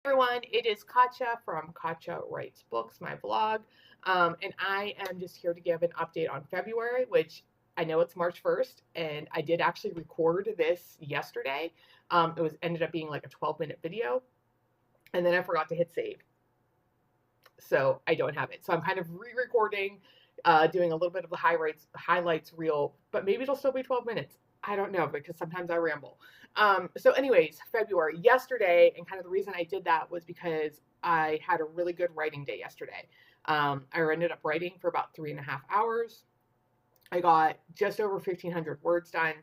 Everyone, it is Katja from Katja Writes Books, my blog, and I am just here to give an update on February, which I know it's March 1st, and I did actually record this yesterday. It was ended up being like a 12-minute video, and then I forgot to hit save, so I don't have it. So I'm kind of re-recording, doing a little bit of the highlights reel, but maybe it'll still be 12 minutes. I don't know because sometimes I ramble. So, anyways, February yesterday, and kind of the reason I did that was because I had a really good writing day yesterday. I ended up writing for about 3.5 hours. I got just over 1,500 words done.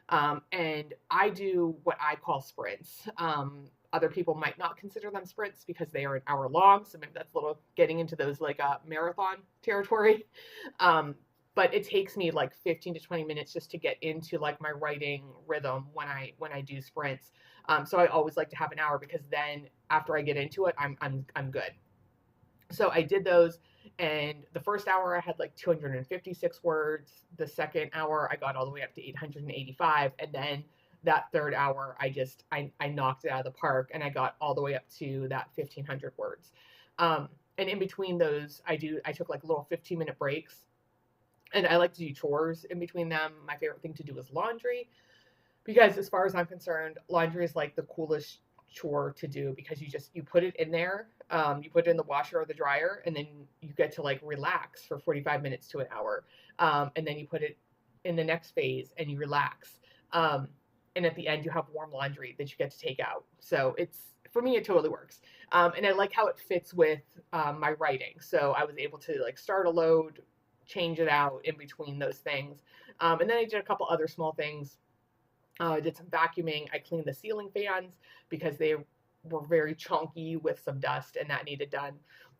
And I do what I call sprints. Other people might not consider them sprints because they are an hour long. So maybe that's a little getting into those like marathon territory. Um, but it takes me like 15 to 20 minutes just to get into like my writing rhythm when I do sprints. So I always like to have an hour because then after I get into it, I'm good. So I did those, and the first hour I had like 256 words. The second hour I got all the way up to 885, and then that third hour I knocked it out of the park, and I got all the way up to that 1,500 words. And in between those, I took like little 15-minute breaks, and I like to do chores in between them. My favorite thing to do is laundry because as far as I'm concerned, laundry is like the coolest chore to do because you put it in there, you put it in the washer or the dryer, and then you get to like relax for 45 minutes to an hour, and then you put it in the next phase and you relax, and at the end you have warm laundry that you get to take out. So it's for me it totally works, and I like how it fits with my writing. So I was able to like start a load, change it out in between those things, and then I did a couple other small things. I did some vacuuming. I cleaned the ceiling fans because they were very chunky with some dust, and that needed done.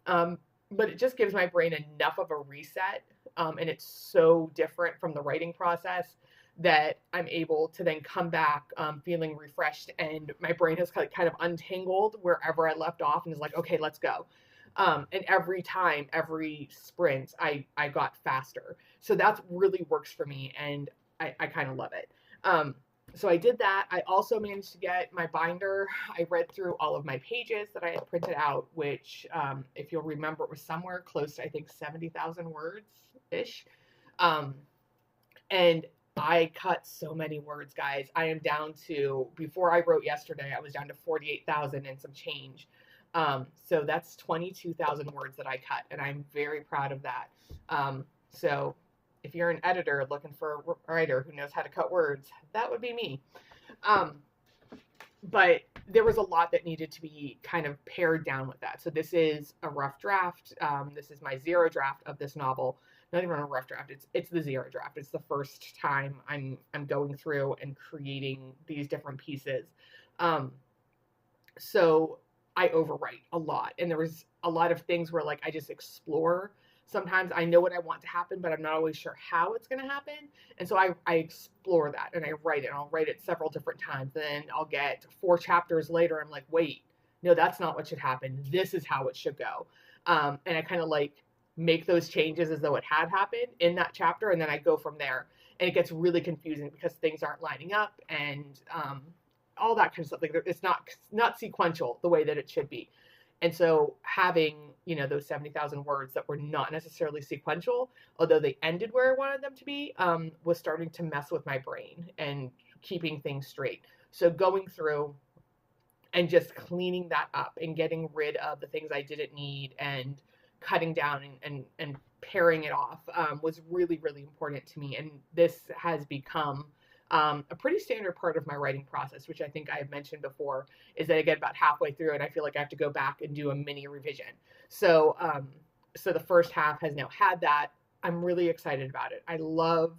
But it just gives my brain enough of a reset, and it's so different from the writing process that I'm able to then come back feeling refreshed, and my brain has kind of untangled wherever I left off and is like, okay, let's go. And every time, every sprint, I got faster. So that really works for me, and I kind of love it. So I did that. I also managed to get my binder. I read through all of my pages that I had printed out, which, if you'll remember, it was somewhere close to, I think, 70,000 words ish. Um, and I cut so many words, guys. I am down to, before I wrote yesterday, I was down to 48,000 and some change. So that's 22,000 words that I cut, and I'm very proud of that. So if you're an editor looking for a writer who knows how to cut words, that would be me. Um, but there was a lot that needed to be kind of pared down with that. So this is a rough draft. This is my zero draft of this novel. Not even a rough draft. It's the zero draft. It's the first time I'm going through and creating these different pieces. Um, so I overwrite a lot, and there was a lot of things where like I just explore. Sometimes I know what I want to happen, but I'm not always sure how it's going to happen. And so I explore that and I write it. And I'll write it several different times. Then I'll get 4 chapters later. I'm like, wait, no, that's not what should happen. This is how it should go. And I kind of like make those changes as though it had happened in that chapter. And then I go from there. And it gets really confusing because things aren't lining up, and all that kind of stuff. Like it's not sequential the way that it should be. And so having, those 70,000 words that were not necessarily sequential, although they ended where I wanted them to be, was starting to mess with my brain and keeping things straight. So going through and just cleaning that up and getting rid of the things I didn't need and cutting down and paring it off, was really, really important to me. And this has become a pretty standard part of my writing process, which I think I have mentioned before, is that I get about halfway through and I feel like I have to go back and do a mini revision. So, so the first half has now had that. I'm really excited about it. I love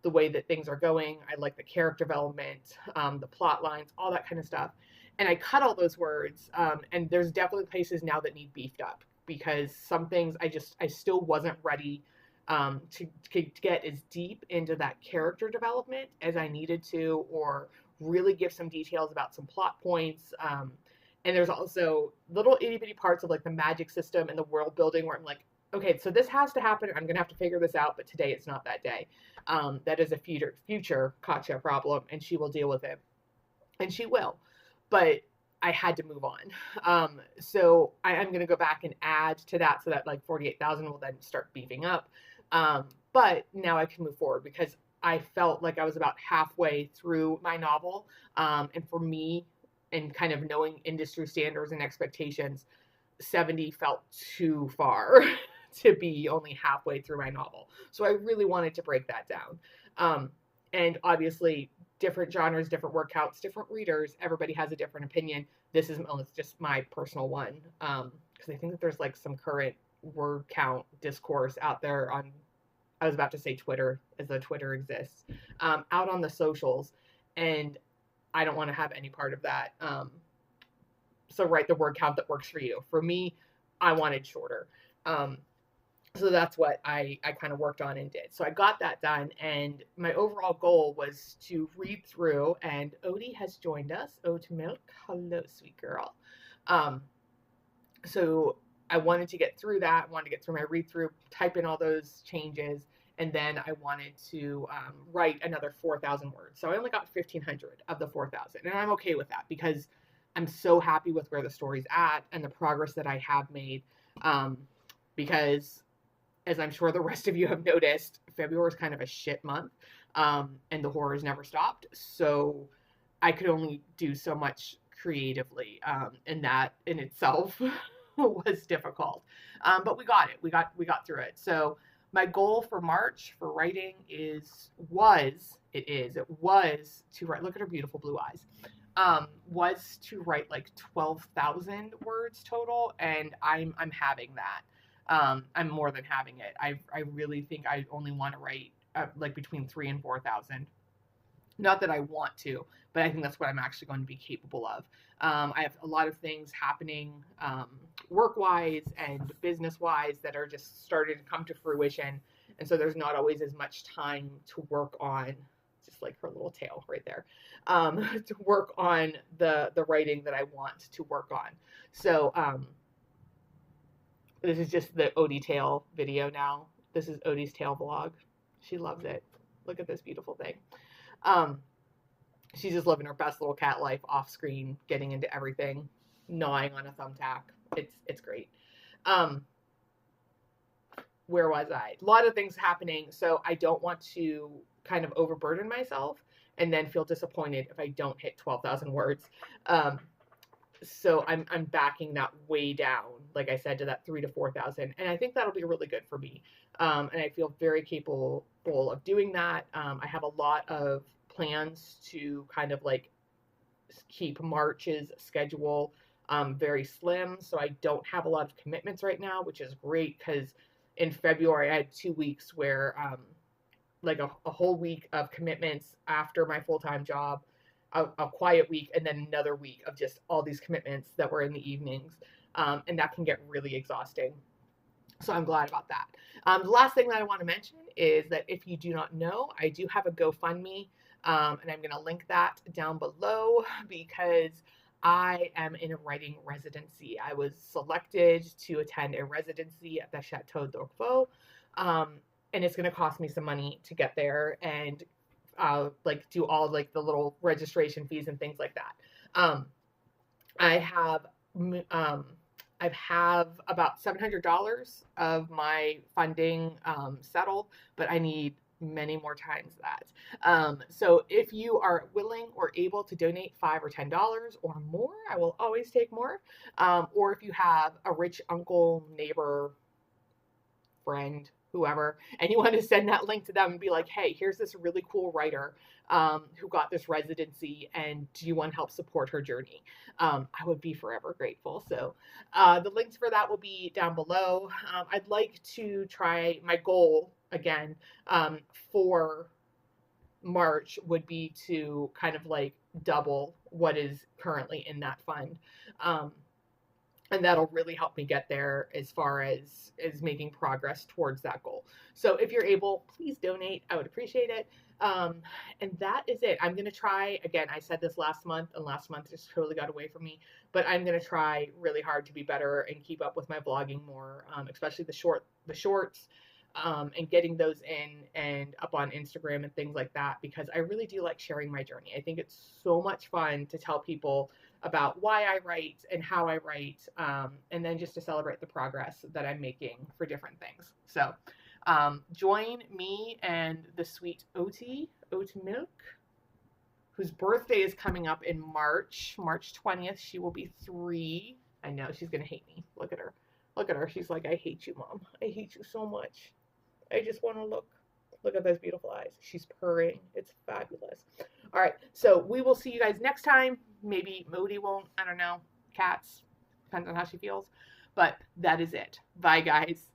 the way that things are going. I like the character development, the plot lines, all that kind of stuff. And I cut all those words, and there's definitely places now that need beefed up because some things I still wasn't ready to get as deep into that character development as I needed to, or really give some details about some plot points. And there's also little itty bitty parts of like the magic system and the world building where I'm like, okay, so this has to happen. I'm gonna have to figure this out, but today it's not that day. That is a future Katja problem, and she will deal with it, and she will. But I had to move on. So I'm going to go back and add to that so that like 48,000 will then start beefing up. But now I can move forward because I felt like I was about halfway through my novel. And for me, and kind of knowing industry standards and expectations, 70 felt too far to be only halfway through my novel. So I really wanted to break that down. And obviously, different genres, different word counts, different readers, everybody has a different opinion. This is just my personal one. Because I think that there's like some current word count discourse out there on, I was about to say Twitter, as though Twitter exists, out on the socials. And I don't want to have any part of that. So write the word count that works for you. For me, I wanted shorter. So that's what I kind of worked on and did. So I got that done, and my overall goal was to read through, and Odie has joined us. Oat Milk, hello, sweet girl. So I wanted to get through that. I wanted to get through my read through, type in all those changes, and then I wanted to write another 4,000 words. So I only got 1,500 of the 4,000, and I'm okay with that because I'm so happy with where the story's at and the progress that I have made. Because, as I'm sure the rest of you have noticed, February is kind of a shit month, and the horrors never stopped. So I could only do so much creatively, and that in itself was difficult. But we got it. We got through it. So my goal for March for writing was to write. Look at her beautiful blue eyes. Was to write like 12,000 words total, and I'm having that. I'm more than having it. I really think I only want to write like between 3,000 and 4,000. Not that I want to, but I think that's what I'm actually going to be capable of. I have a lot of things happening work-wise and business-wise that are just starting to come to fruition, and so there's not always as much time to work on, just like her little tail right there, to work on the writing that I want to work on. So this is just the Odie tail video now. This is Odie's tail vlog. She loves it. Look at this beautiful thing. She's just living her best little cat life off screen, getting into everything, gnawing on a thumbtack. It's great. Where was I? A lot of things happening, so I don't want to kind of overburden myself and then feel disappointed if I don't hit 12,000 words. So I'm backing that way down, like I said, to that 3,000 to 4,000, and I think that'll be really good for me. And I feel very capable of doing that. I have a lot of plans to kind of like keep March's schedule very slim, so I don't have a lot of commitments right now, which is great because in February I had 2 weeks where like a whole week of commitments after my full-time job, a quiet week, and then another week of just all these commitments that were in the evenings, and that can get really exhausting. So I'm glad about that. The last thing that I want to mention is that if you do not know, I do have a GoFundMe, and I'm going to link that down below because I am in a writing residency. I was selected to attend a residency at the Chateau d'Orfeo, and it's going to cost me some money to get there and like do all like the little registration fees and things like that. I have about $700 of my funding settled, but I need many more times that. So if you are willing or able to donate $5 or $10 or more, I will always take more. Or if you have a rich uncle, neighbor, friend, whoever, and you want to send that link to them and be like, hey, here's this really cool writer who got this residency, and do you want to help support her journey? I would be forever grateful. So the links for that will be down below. I'd like to try, my goal again for March would be to kind of like double what is currently in that fund. And that'll really help me get there as far as making progress towards that goal. So if you're able, please donate. I would appreciate it. And that is it. I'm going to try, again, I said this last month, and last month just totally got away from me, but I'm going to try really hard to be better and keep up with my vlogging more, especially the shorts. and getting those in and up on Instagram and things like that, because I really do like sharing my journey. I think it's so much fun to tell people about why I write and how I write, and then just to celebrate the progress that I'm making for different things. So join me and the sweet Oti, Oat Milk, whose birthday is coming up in March 20th. She will be 3. I know she's going to hate me. Look at her. Look at her. She's like, I hate you, Mom. I hate you so much. I just want to look. Look at those beautiful eyes. She's purring. It's fabulous. All right. So we will see you guys next time. Maybe Modi won't. I don't know. Cats. Depends on how she feels. But that is it. Bye, guys.